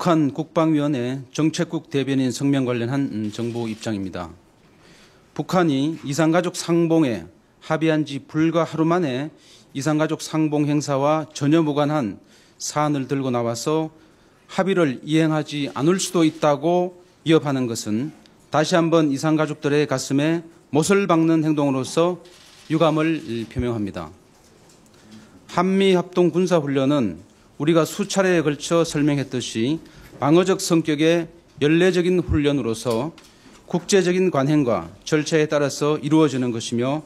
북한 국방위원회 정책국 대변인 성명 관련한 정부 입장입니다. 북한이 이산가족 상봉에 합의한 지 불과 하루 만에 이산가족 상봉 행사와 전혀 무관한 사안을 들고 나와서 합의를 이행하지 않을 수도 있다고 위협하는 것은 다시 한번 이산가족들의 가슴에 못을 박는 행동으로서 유감을 표명합니다. 한미합동군사훈련은 우리가 수차례에 걸쳐 설명했듯이 방어적 성격의 연례적인 훈련으로서 국제적인 관행과 절차에 따라서 이루어지는 것이며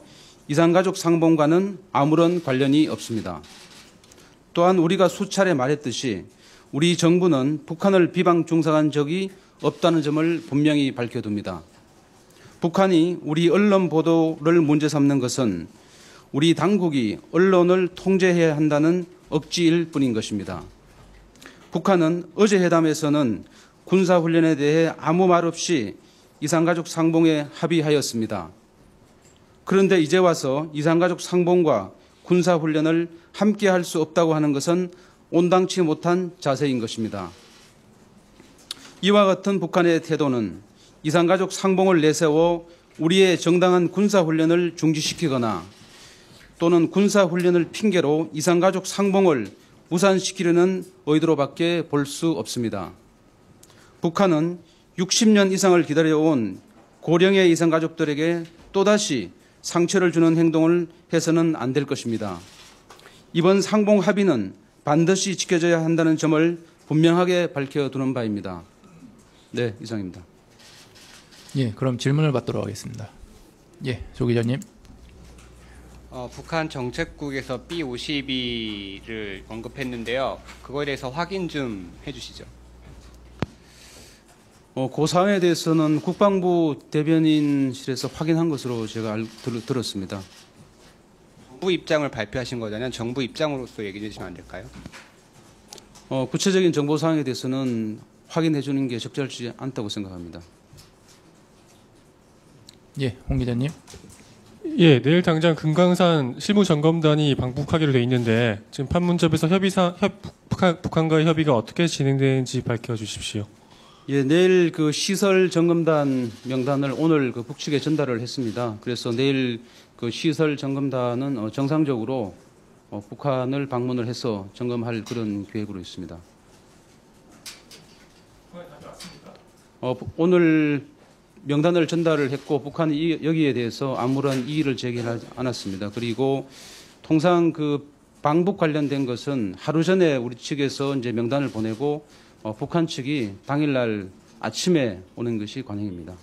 이산가족 상봉과는 아무런 관련이 없습니다. 또한 우리가 수차례 말했듯이 우리 정부는 북한을 비방 중상한 적이 없다는 점을 분명히 밝혀둡니다. 북한이 우리 언론 보도를 문제 삼는 것은 우리 당국이 언론을 통제해야 한다는 억지일 뿐인 것입니다. 북한은 어제 회담에서는 군사훈련에 대해 아무 말 없이 이산가족 상봉에 합의하였습니다. 그런데 이제 와서 이산가족 상봉과 군사훈련을 함께 할 수 없다고 하는 것은 온당치 못한 자세인 것입니다. 이와 같은 북한의 태도는 이산가족 상봉을 내세워 우리의 정당한 군사훈련을 중지시키거나 또는 군사훈련을 핑계로 이산가족 상봉을 무산시키려는 의도로밖에 볼 수 없습니다. 북한은 60년 이상을 기다려온 고령의 이산가족들에게 또다시 상처를 주는 행동을 해서는 안 될 것입니다. 이번 상봉 합의는 반드시 지켜져야 한다는 점을 분명하게 밝혀두는 바입니다. 네, 이상입니다. 예, 그럼 질문을 받도록 하겠습니다. 예, 조 기자님. 북한 정책국에서 B-52를 언급했는데요. 그거에 대해서 확인 좀 해주시죠. 그 사항에 대해서는 국방부 대변인실에서 확인한 것으로 제가 들었습니다. 정부 입장을 발표하신 거잖아요. 정부 입장으로서 얘기해 주시면 안 될까요? 구체적인 정보 사항에 대해서는 확인해 주는 게 적절치 않다고 생각합니다. 예, 홍 기자님. 예, 내일 당장 금강산 실무점검단이 방북하기로 돼 있는데 지금 판문점에서 북한과의 협의가 어떻게 진행되는지 밝혀주십시오. 예, 내일 그 시설 점검단 명단을 오늘 그 북측에 전달을 했습니다. 그래서 내일 그 시설 점검단은 정상적으로 북한을 방문을 해서 점검할 그런 계획으로 있습니다. 오늘 명단을 전달을 했고 북한이 여기에 대해서 아무런 이의를 제기하지 않았습니다. 그리고 통상 그 방북 관련된 것은 하루 전에 우리 측에서 이제 명단을 보내고 북한 측이 당일날 아침에 오는 것이 관행입니다.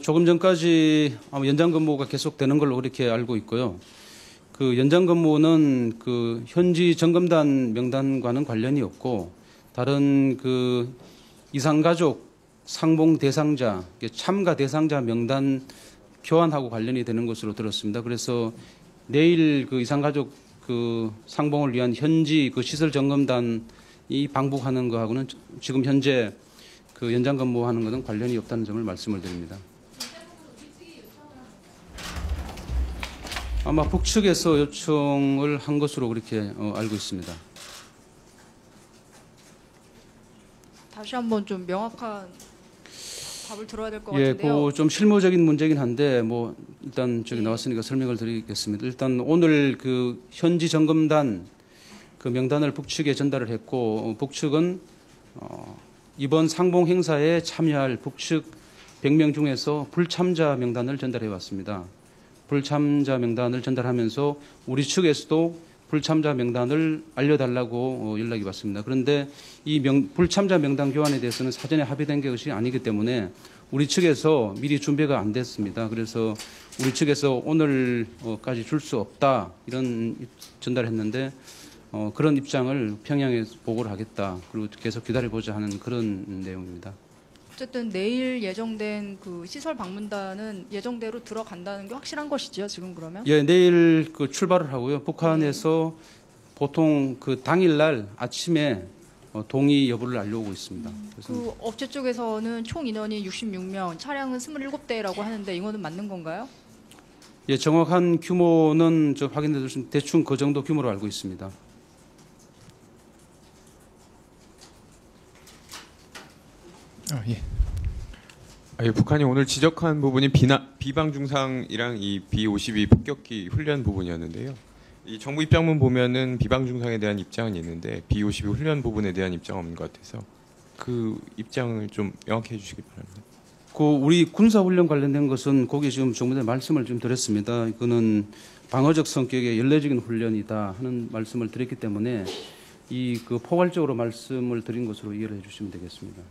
조금 전까지 연장 근무가 계속되는 걸로 그렇게 알고 있고요. 그 연장 근무는 그 현지 점검단 명단과는 관련이 없고 다른 그 이산가족 상봉 대상자, 참가 대상자 명단 교환하고 관련이 되는 것으로 들었습니다. 그래서 내일 그 이산가족 그 상봉을 위한 현지 그 시설 점검단이 방북하는 거하고는 지금 현재 그 연장 근무하는 것은 관련이 없다는 점을 말씀을 드립니다. 아마 북측에서 요청을 한 것으로 그렇게 알고 있습니다. 다시 한번 좀 명확한 답을 들어야 될 것 예, 같은데요. 그 좀 실무적인 문제긴 한데 뭐 일단 저기 나왔으니까 설명을 드리겠습니다. 일단 오늘 그 현지 점검단 그 명단을 북측에 전달을 했고 북측은 이번 상봉 행사에 참여할 북측 100명 중에서 불참자 명단을 전달해 왔습니다. 불참자 명단을 전달하면서 우리 측에서도 불참자 명단을 알려달라고 연락이 왔습니다. 그런데 이 불참자 명단 교환에 대해서는 사전에 합의된 것이 아니기 때문에 우리 측에서 미리 준비가 안 됐습니다. 그래서 우리 측에서 오늘까지 줄 수 없다 이런 전달했는데 그런 입장을 평양에 보고를 하겠다. 그리고 계속 기다려보자 하는 그런 내용입니다. 어쨌든 내일 예정된 그 시설 방문단은 예정대로 들어간다는 게 확실한 것이죠, 지금 그러면? 예, 내일 그 출발을 하고요. 북한에서 보통 그 당일날 아침에 동의 여부를 알려오고 있습니다. 그래서 그 업체 쪽에서는 총 인원이 66명, 차량은 27대라고 하는데 이거는 맞는 건가요? 예, 정확한 규모는 저 확인해 주신 대충 그 정도 규모로 알고 있습니다. 예. 예, 북한이 오늘 지적한 부분이 비방 중상이랑 이 B-52 폭격기 훈련 부분이었는데요. 이 정부 입장문 보면은 비방 중상에 대한 입장은 있는데 B-52 훈련 부분에 대한 입장은 없는 것 같아서 그 입장을 좀 명확히 해주시기 바랍니다. 그 우리 군사훈련 관련된 것은 거기 지금 정부에 말씀을 좀 드렸습니다. 이거는 방어적 성격의 연례적인 훈련이다 하는 말씀을 드렸기 때문에 이 그 포괄적으로 말씀을 드린 것으로 이해를 해주시면 되겠습니다.